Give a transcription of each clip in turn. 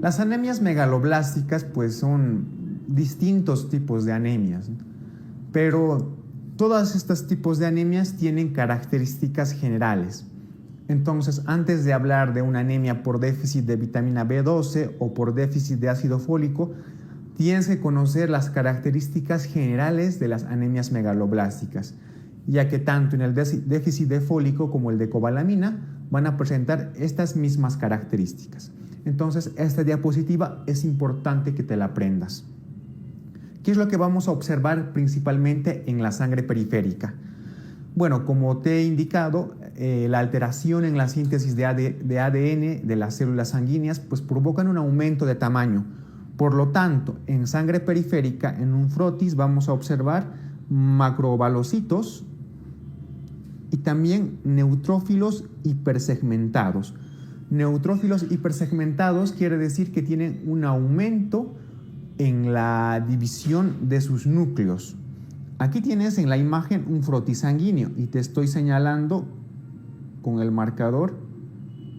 Las anemias megaloblásticas pues son distintos tipos de anemias, ¿no? Pero todos estos tipos de anemias tienen características generales. Entonces, antes de hablar de una anemia por déficit de vitamina B12 o por déficit de ácido fólico, tienes que conocer las características generales de las anemias megaloblásticas, ya que tanto en el déficit de fólico como el de cobalamina van a presentar estas mismas características. Entonces, esta diapositiva es importante que te la aprendas. ¿Qué es lo que vamos a observar principalmente en la sangre periférica? Bueno, como te he indicado, la alteración en la síntesis de ADN de las células sanguíneas pues provocan un aumento de tamaño. Por lo tanto, en sangre periférica, en un frotis, vamos a observar macrovalocitos y también neutrófilos hipersegmentados. Neutrófilos hipersegmentados quiere decir que tienen un aumento en la división de sus núcleos. Aquí tienes en la imagen un frotis sanguíneo y te estoy señalando con el marcador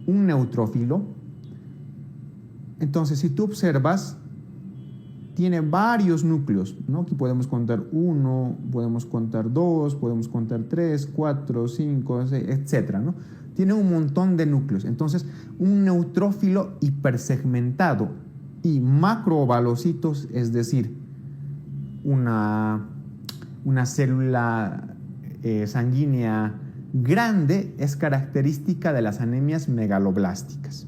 un neutrófilo. Entonces, si tú observas, tiene varios núcleos, ¿no? Aquí podemos contar 1, podemos contar 2, podemos contar 3, 4, 5, 6, etcétera, ¿no? Tiene un montón de núcleos. Entonces, un neutrófilo hipersegmentado y macrovalocitos, es decir, una célula sanguínea grande, es característica de las anemias megaloblásticas.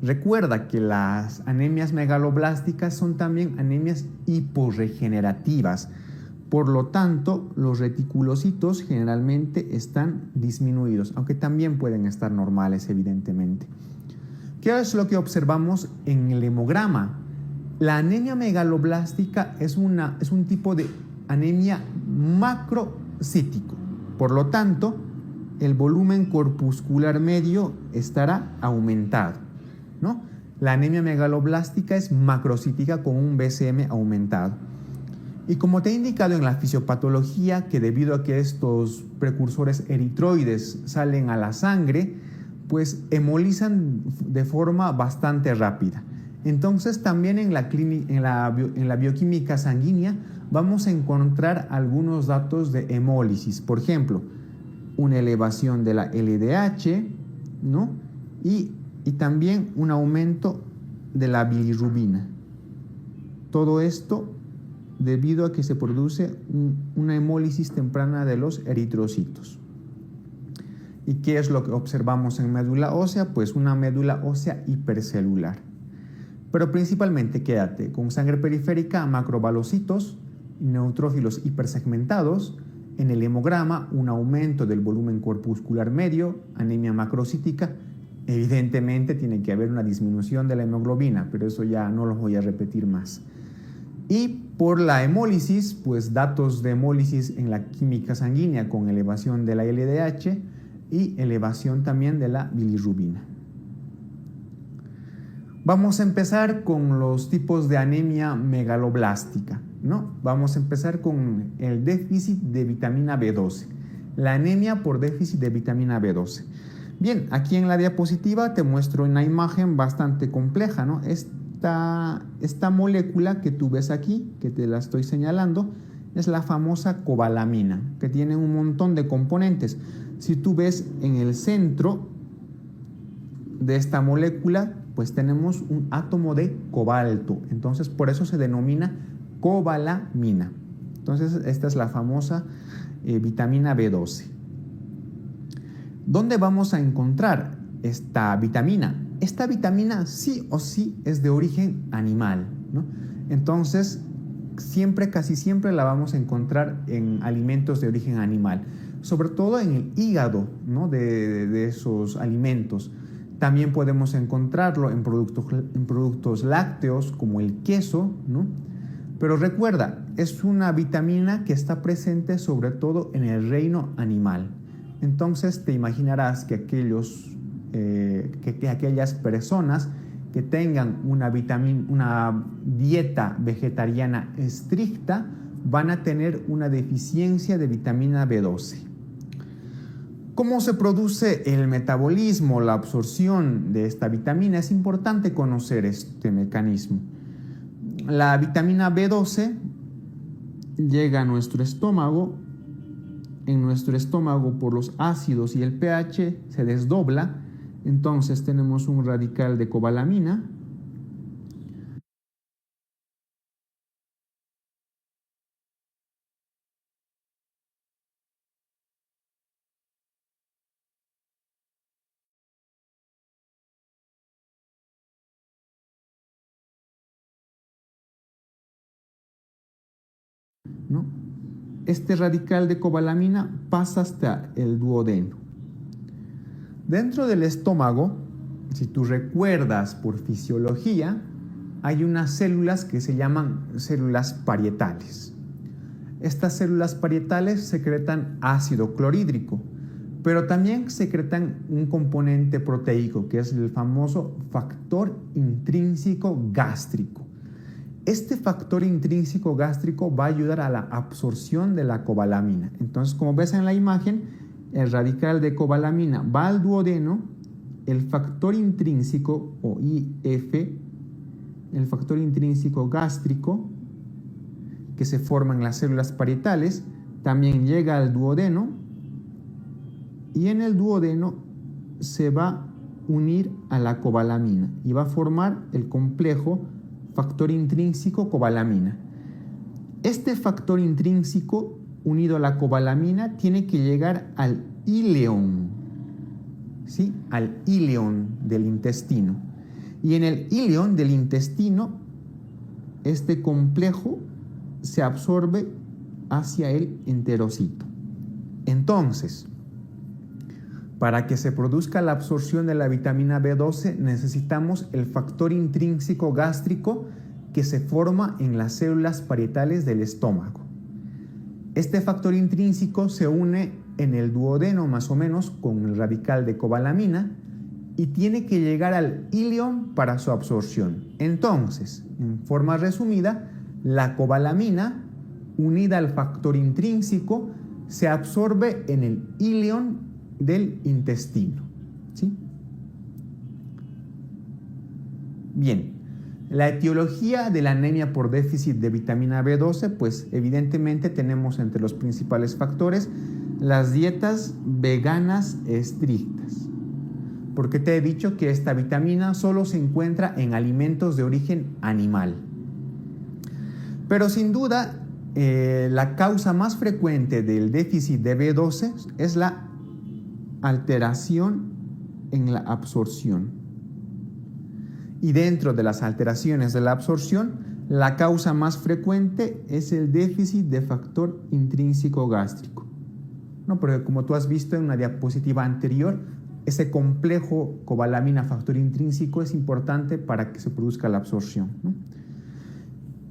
Recuerda que las anemias megaloblásticas son también anemias hiporregenerativas. Por lo tanto, los reticulocitos generalmente están disminuidos, aunque también pueden estar normales, evidentemente. ¿Qué es lo que observamos en el hemograma? La anemia megaloblástica es un tipo de anemia macrocítico. Por lo tanto, el volumen corpuscular medio estará aumentado, ¿no? La anemia megaloblástica es macrocítica con un BCM aumentado. Y como te he indicado en la fisiopatología, que debido a que estos precursores eritroides salen a la sangre, pues hemolizan de forma bastante rápida. Entonces también en la bioquímica sanguínea vamos a encontrar algunos datos de hemólisis. Por ejemplo, una elevación de la LDH, ¿no? Y también un aumento de la bilirrubina. Todo esto debido a que se produce una hemólisis temprana de los eritrocitos. ¿Y qué es lo que observamos en médula ósea? Pues una médula ósea hipercelular. Pero principalmente quédate con sangre periférica, macrovalocitos, neutrófilos hipersegmentados, en el hemograma un aumento del volumen corpuscular medio, anemia macrocítica. Evidentemente tiene que haber una disminución de la hemoglobina, pero eso ya no lo voy a repetir más. Y por la hemólisis, pues datos de hemólisis en la química sanguínea con elevación de la LDH y elevación también de la bilirrubina. Vamos a empezar con los tipos de anemia megaloblástica, ¿no? Vamos a empezar con el déficit de vitamina B12, la anemia por déficit de vitamina B12. Bien, aquí en la diapositiva te muestro una imagen bastante compleja, ¿no? Esta molécula que tú ves aquí, que te la estoy señalando, es la famosa cobalamina, que tiene un montón de componentes. Si tú ves en el centro de esta molécula, pues tenemos un átomo de cobalto. Entonces, por eso se denomina cobalamina. Entonces, esta es la famosa vitamina B12. ¿Dónde vamos a encontrar esta vitamina? Esta vitamina sí o sí es de origen animal, ¿no? Entonces, casi siempre la vamos a encontrar en alimentos de origen animal, sobre todo en el hígado, ¿no? de esos alimentos. También podemos encontrarlo en productos lácteos como el queso, ¿no? Pero recuerda, es una vitamina que está presente sobre todo en el reino animal. Entonces te imaginarás que aquellas personas que tengan una dieta vegetariana estricta van a tener una deficiencia de vitamina B12. ¿Cómo se produce el metabolismo, la absorción de esta vitamina? Es importante conocer este mecanismo. La vitamina B12 llega a nuestro estómago. En nuestro estómago, por los ácidos y el pH, se desdobla. Entonces tenemos un radical de cobalamina. ¿No? Este radical de cobalamina pasa hasta el duodeno. Dentro del estómago, si tú recuerdas por fisiología, hay unas células que se llaman células parietales. Estas células parietales secretan ácido clorhídrico, pero también secretan un componente proteico que es el famoso factor intrínseco gástrico. Este factor intrínseco gástrico va a ayudar a la absorción de la cobalamina. Entonces, como ves en la imagen, el radical de cobalamina va al duodeno, el factor intrínseco o IF, el factor intrínseco gástrico que se forma en las células parietales, también llega al duodeno y en el duodeno se va a unir a la cobalamina y va a formar el complejo factor intrínseco cobalamina. Este factor intrínseco unido a la cobalamina tiene que llegar al íleon, ¿sí? Al íleon del intestino. Y en el íleon del intestino, este complejo se absorbe hacia el enterocito. Entonces, para que se produzca la absorción de la vitamina B12 necesitamos el factor intrínseco gástrico que se forma en las células parietales del estómago. Este factor intrínseco se une en el duodeno más o menos con el radical de cobalamina y tiene que llegar al íleon para su absorción. Entonces, en forma resumida, la cobalamina unida al factor intrínseco se absorbe en el íleon del intestino, ¿sí? Bien, la etiología de la anemia por déficit de vitamina B12, pues evidentemente tenemos entre los principales factores las dietas veganas estrictas, porque te he dicho que esta vitamina solo se encuentra en alimentos de origen animal. Pero sin duda, la causa más frecuente del déficit de B12 es la alteración en la absorción. Y dentro de las alteraciones de la absorción, la causa más frecuente es el déficit de factor intrínseco gástrico. ¿No? Porque como tú has visto en una diapositiva anterior, ese complejo cobalamina factor intrínseco es importante para que se produzca la absorción, ¿no?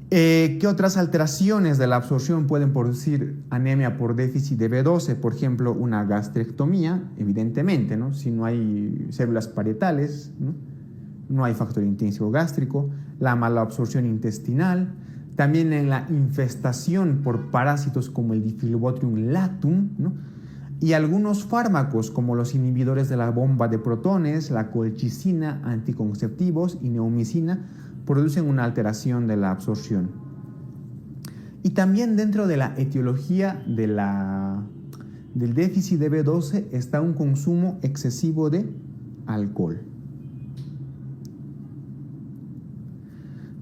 ¿Qué otras alteraciones de la absorción pueden producir anemia por déficit de B12? Por ejemplo, una gastrectomía, evidentemente, ¿no? Si no hay células parietales, no hay factor intrínseco gástrico, la mala absorción intestinal, también en la infestación por parásitos como el Diphylobotrium latum, ¿no? Y algunos fármacos como los inhibidores de la bomba de protones, la colchicina, anticonceptivos y neomicina producen una alteración de la absorción. Y también dentro de la etiología del déficit de B12 está un consumo excesivo de alcohol.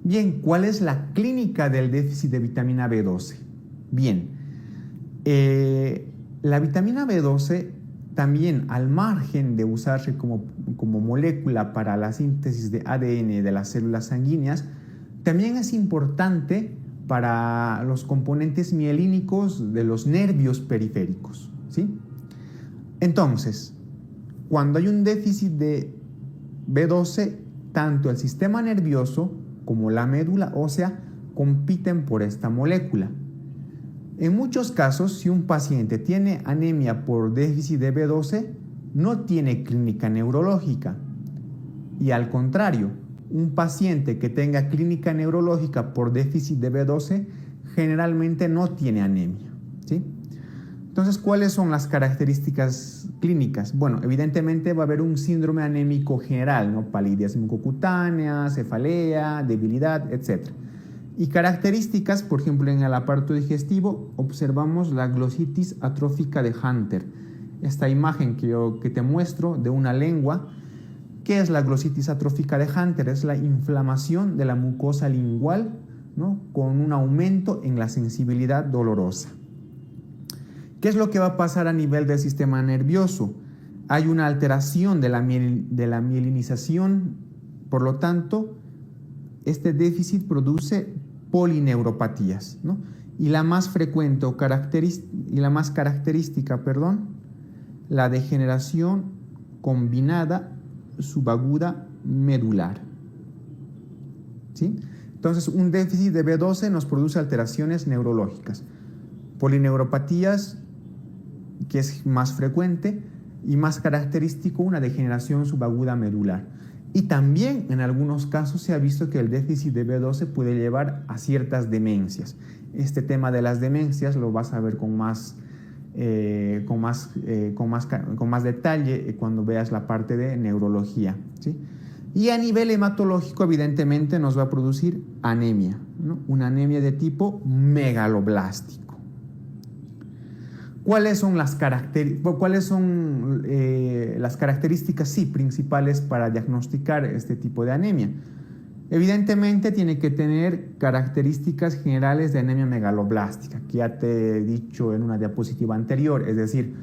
Bien, ¿cuál es la clínica del déficit de vitamina B12? Bien, la vitamina B12 también, al margen de usarse como molécula para la síntesis de ADN de las células sanguíneas, también es importante para los componentes mielínicos de los nervios periféricos, ¿sí? Entonces, cuando hay un déficit de B12, tanto el sistema nervioso como la médula ósea compiten por esta molécula. En muchos casos, si un paciente tiene anemia por déficit de B12, no tiene clínica neurológica. Y al contrario, un paciente que tenga clínica neurológica por déficit de B12 generalmente no tiene anemia, ¿sí? Entonces, ¿cuáles son las características clínicas? Bueno, evidentemente va a haber un síndrome anémico general, ¿no? Palidez mucocutánea, cefalea, debilidad, etc. Y características, por ejemplo, en el aparato digestivo observamos la glositis atrófica de Hunter. Esta imagen que te muestro de una lengua. ¿Qué es la glositis atrófica de Hunter? Es la inflamación de la mucosa lingual, ¿no? Con un aumento en la sensibilidad dolorosa. ¿Qué es lo que va a pasar a nivel del sistema nervioso? Hay una alteración de la mielinización, por lo tanto, este déficit produce polineuropatías, ¿no? Y la más frecuente característica, la degeneración combinada subaguda medular. ¿Sí? Entonces, un déficit de B12 nos produce alteraciones neurológicas. Polineuropatías, que es más frecuente, y más característico, una degeneración subaguda medular. Y también en algunos casos se ha visto que el déficit de B12 puede llevar a ciertas demencias. Este tema de las demencias lo vas a ver con más detalle cuando veas la parte de neurología, ¿sí? Y a nivel hematológico, evidentemente, nos va a producir anemia, ¿no? Una anemia de tipo megaloblástico. ¿Cuáles son las características principales para diagnosticar este tipo de anemia? Evidentemente tiene que tener características generales de anemia megaloblástica, que ya te he dicho en una diapositiva anterior, es decir,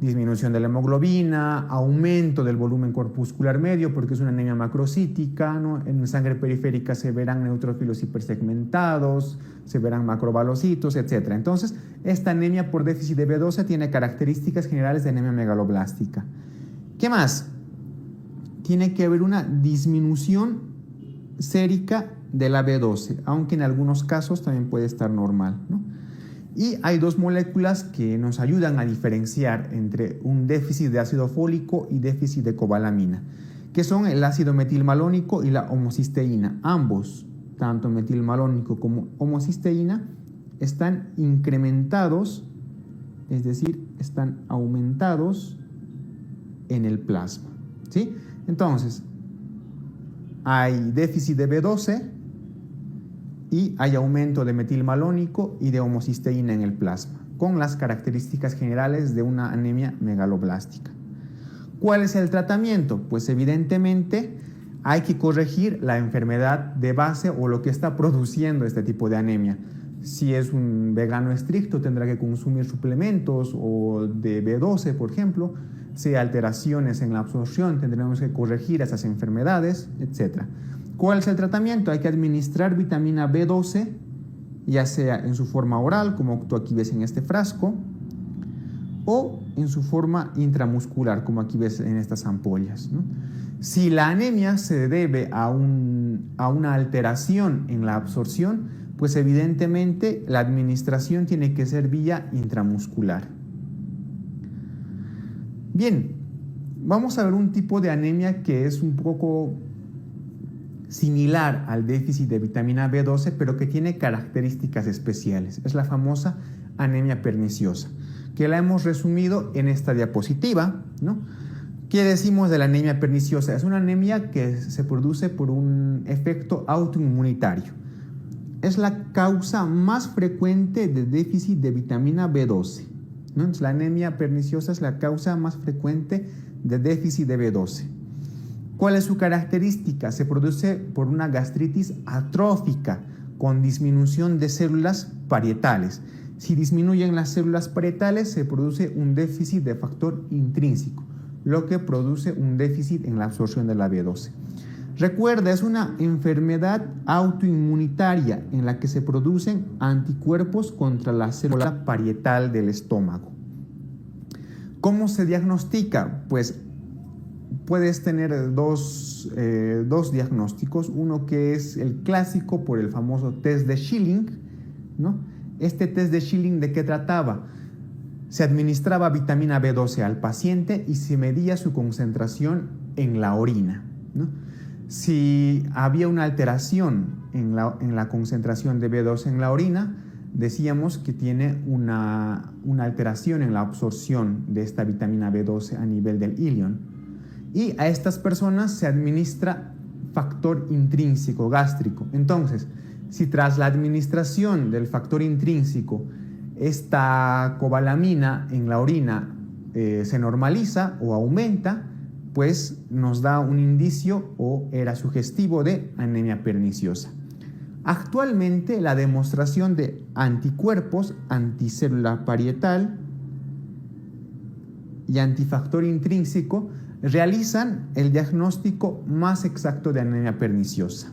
disminución de la hemoglobina, aumento del volumen corpuscular medio, porque es una anemia macrocítica, ¿no? En sangre periférica se verán neutrófilos hipersegmentados, se verán macrobalocitos, etc. Entonces, esta anemia por déficit de B12 tiene características generales de anemia megaloblástica. ¿Qué más? Tiene que haber una disminución sérica de la B12, aunque en algunos casos también puede estar normal, ¿no? Y hay dos moléculas que nos ayudan a diferenciar entre un déficit de ácido fólico y déficit de cobalamina, que son el ácido metilmalónico y la homocisteína. Ambos, tanto metilmalónico como homocisteína, están incrementados, es decir, están aumentados en el plasma, ¿sí? Entonces, hay déficit de B12 y hay aumento de metilmalónico y de homocisteína en el plasma, con las características generales de una anemia megaloblástica. ¿Cuál es el tratamiento? Pues evidentemente hay que corregir la enfermedad de base o lo que está produciendo este tipo de anemia. Si es un vegano estricto, tendrá que consumir suplementos o de B12, por ejemplo. Si hay alteraciones en la absorción, tendremos que corregir esas enfermedades, etc. ¿Cuál es el tratamiento? Hay que administrar vitamina B12, ya sea en su forma oral, como tú aquí ves en este frasco, o en su forma intramuscular, como aquí ves en estas ampollas, ¿no? Si la anemia se debe a una alteración en la absorción, pues evidentemente la administración tiene que ser vía intramuscular. Bien, vamos a ver un tipo de anemia que es un poco similar al déficit de vitamina B12, pero que tiene características especiales. Es la famosa anemia perniciosa, que la hemos resumido en esta diapositiva, ¿no? ¿Qué decimos de la anemia perniciosa? Es una anemia que se produce por un efecto autoinmunitario. Es la causa más frecuente de déficit de vitamina B12, ¿no? Entonces, la anemia perniciosa es la causa más frecuente de déficit de B12. ¿Cuál es su característica? Se produce por una gastritis atrófica con disminución de células parietales. Si disminuyen las células parietales, se produce un déficit de factor intrínseco, lo que produce un déficit en la absorción de la B12. Recuerda, es una enfermedad autoinmunitaria en la que se producen anticuerpos contra la célula parietal del estómago. ¿Cómo se diagnostica? Pues puedes tener dos diagnósticos, uno que es el clásico por el famoso test de Schilling, ¿no? Este test de Schilling, ¿de qué trataba? Se administraba vitamina B12 al paciente y se medía su concentración en la orina, ¿no? Si había una alteración en la concentración de B12 en la orina, decíamos que tiene una alteración en la absorción de esta vitamina B12 a nivel del ilion. Y a estas personas se administra factor intrínseco gástrico. Entonces, si tras la administración del factor intrínseco esta cobalamina en la orina se normaliza o aumenta, pues nos da un indicio o era sugestivo de anemia perniciosa. Actualmente la demostración de anticuerpos, anticélula parietal y antifactor intrínseco realizan el diagnóstico más exacto de anemia perniciosa.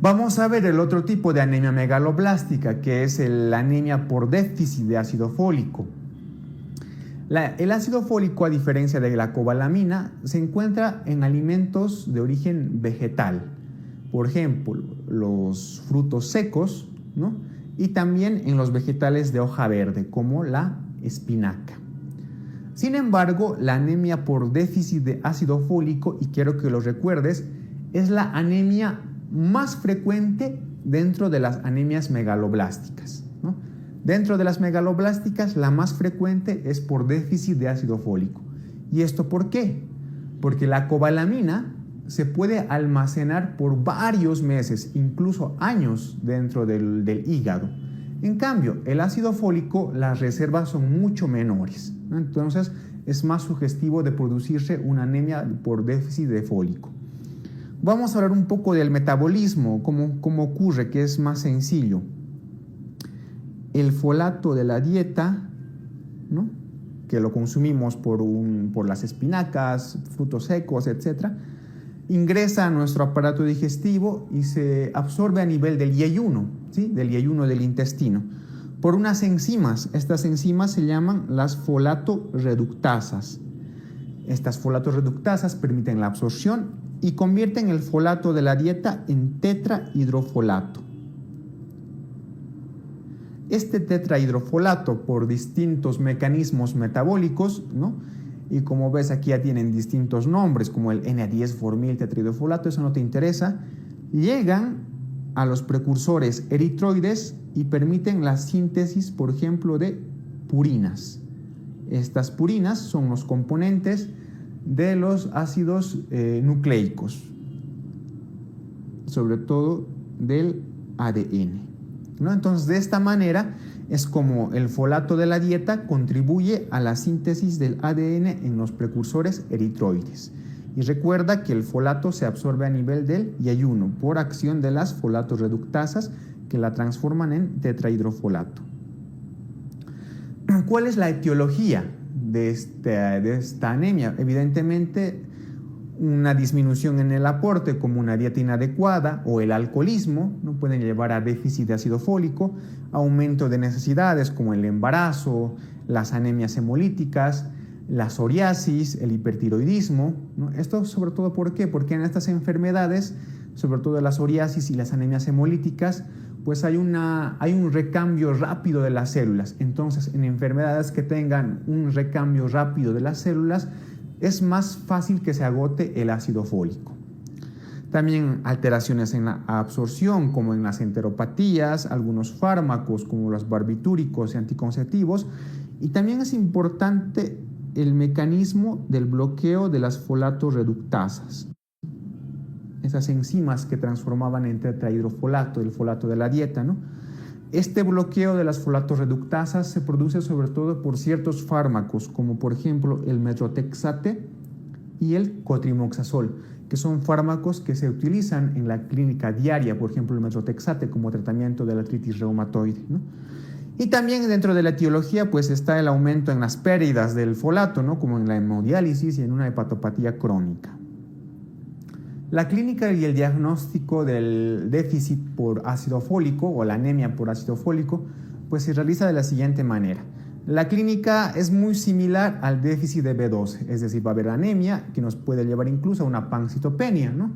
Vamos a ver el otro tipo de anemia megaloblástica, que es la anemia por déficit de ácido fólico. El ácido fólico, a diferencia de la cobalamina, se encuentra en alimentos de origen vegetal. Por ejemplo, los frutos secos, ¿no? Y también en los vegetales de hoja verde, como la espinaca. Sin embargo, la anemia por déficit de ácido fólico, y quiero que lo recuerdes, es la anemia más frecuente dentro de las anemias megaloblásticas, ¿no? Dentro de las megaloblásticas, la más frecuente es por déficit de ácido fólico. ¿Y esto por qué? Porque la cobalamina se puede almacenar por varios meses, incluso años, dentro del hígado. En cambio, el ácido fólico, las reservas son mucho menores, ¿no? Entonces, es más sugestivo de producirse una anemia por déficit de fólico. Vamos a hablar un poco del metabolismo, cómo ocurre, que es más sencillo. El folato de la dieta, ¿no? Que lo consumimos por las espinacas, frutos secos, etc., ingresa a nuestro aparato digestivo y se absorbe a nivel del yeyuno, ¿sí? Del yeyuno del intestino, por unas enzimas. Estas enzimas se llaman las folato-reductasas. Estas folato-reductasas permiten la absorción y convierten el folato de la dieta en tetrahidrofolato. Este tetrahidrofolato, por distintos mecanismos metabólicos, ¿no? Y como ves aquí ya tienen distintos nombres, como el N10-formil tetrahidrofolato, eso no te interesa, llegan a los precursores eritroides y permiten la síntesis, por ejemplo, de purinas. Estas purinas son los componentes de los ácidos nucleicos, sobre todo del ADN, ¿no? Entonces, de esta manera es como el folato de la dieta contribuye a la síntesis del ADN en los precursores eritroides. Y recuerda que el folato se absorbe a nivel del yeyuno por acción de las folato-reductasas que la transforman en tetrahidrofolato. ¿Cuál es la etiología de esta anemia? Evidentemente, una disminución en el aporte, como una dieta inadecuada o el alcoholismo, ¿no? Pueden llevar a déficit de ácido fólico, aumento de necesidades como el embarazo, las anemias hemolíticas, la psoriasis, el hipertiroidismo, ¿no? Esto sobre todo, ¿por qué? Porque en estas enfermedades, sobre todo la psoriasis y las anemias hemolíticas, pues hay un recambio rápido de las células. Entonces, en enfermedades que tengan un recambio rápido de las células, es más fácil que se agote el ácido fólico. También alteraciones en la absorción, como en las enteropatías, algunos fármacos como los barbitúricos y anticonceptivos. Y también es importante el mecanismo del bloqueo de las folato-reductasas. Esas enzimas que transformaban en tetrahidrofolato, el folato de la dieta, ¿no? Este bloqueo de las folato-reductasas se produce sobre todo por ciertos fármacos, como por ejemplo el metrotexate y el cotrimoxazol, que son fármacos que se utilizan en la clínica diaria, por ejemplo el metrotexate como tratamiento de la artritis reumatoide, ¿no? Y también dentro de la etiología pues está el aumento en las pérdidas del folato, ¿no? Como en la hemodiálisis y en una hepatopatía crónica. La clínica y el diagnóstico del déficit por ácido fólico o la anemia por ácido fólico pues se realiza de la siguiente manera. La clínica es muy similar al déficit de B12, es decir, va a haber anemia que nos puede llevar incluso a una pancitopenia, ¿no?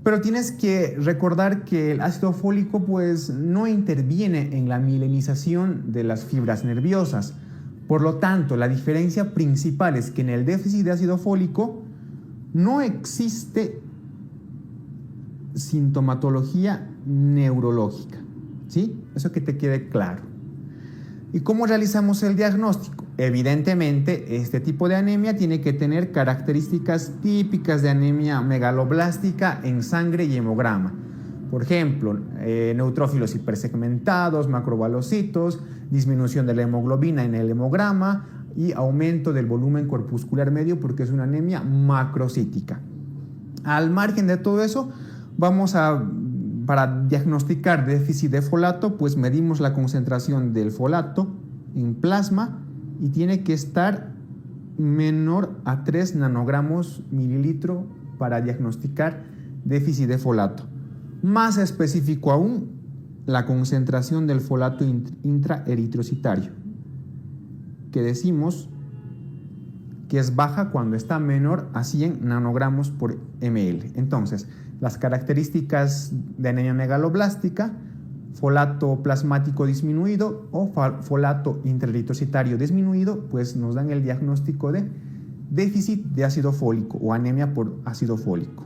Pero tienes que recordar que el ácido fólico pues no interviene en la mielinización de las fibras nerviosas. Por lo tanto, la diferencia principal es que en el déficit de ácido fólico no existe sintomatología neurológica. ¿Sí? Eso que te quede claro. ¿Y cómo realizamos el diagnóstico? Evidentemente, este tipo de anemia tiene que tener características típicas de anemia megaloblástica en sangre y hemograma. Por ejemplo, neutrófilos hipersegmentados, macrovalocitos, disminución de la hemoglobina en el hemograma y aumento del volumen corpuscular medio porque es una anemia macrocítica. Al margen de todo eso, para diagnosticar déficit de folato, pues medimos la concentración del folato en plasma y tiene que estar menor a 3 nanogramos mililitro para diagnosticar déficit de folato. Más específico aún, la concentración del folato intraeritrocitario, que decimos que es baja cuando está menor a 100 nanogramos por ml. Entonces, las características de anemia megaloblástica: folato plasmático disminuido o folato intraeritrocitario disminuido, pues nos dan el diagnóstico de déficit de ácido fólico o anemia por ácido fólico.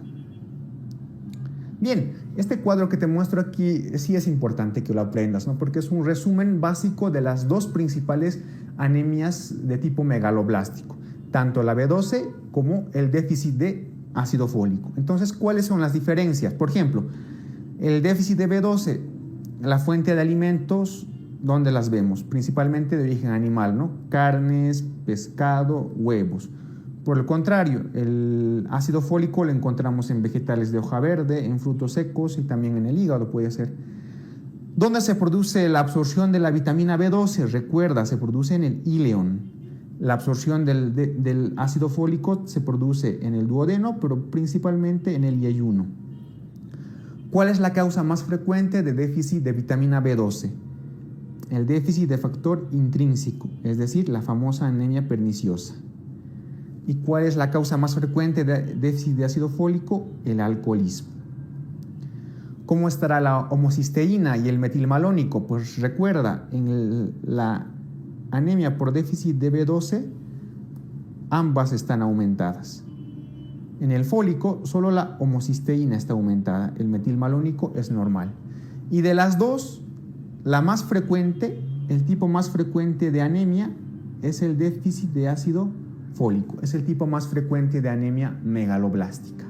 Bien, este cuadro que te muestro aquí sí es importante que lo aprendas, ¿no? Porque es un resumen básico de las dos principales anemias de tipo megaloblástico, tanto la B12 como el déficit de ácido fólico. Entonces, ¿cuáles son las diferencias? Por ejemplo, el déficit de B12, la fuente de alimentos, ¿dónde las vemos? Principalmente de origen animal, ¿no? Carnes, pescado, huevos. Por el contrario, el ácido fólico lo encontramos en vegetales de hoja verde, en frutos secos y también en el hígado puede ser. ¿Dónde se produce la absorción de la vitamina B12? Recuerda, se produce en el íleon. La absorción del ácido fólico se produce en el duodeno, pero principalmente en el yeyuno. ¿Cuál es la causa más frecuente de déficit de vitamina B12? El déficit de factor intrínseco, es decir, la famosa anemia perniciosa. ¿Y cuál es la causa más frecuente de déficit de ácido fólico? El alcoholismo. ¿Cómo estará la homocisteína y el metilmalónico? Pues recuerda, en la anemia por déficit de B12, ambas están aumentadas. En el fólico, solo la homocisteína está aumentada, el metilmalónico es normal. Y de las dos, la más frecuente, el tipo más frecuente de anemia es el déficit de ácido fólico, es el tipo más frecuente de anemia megaloblástica.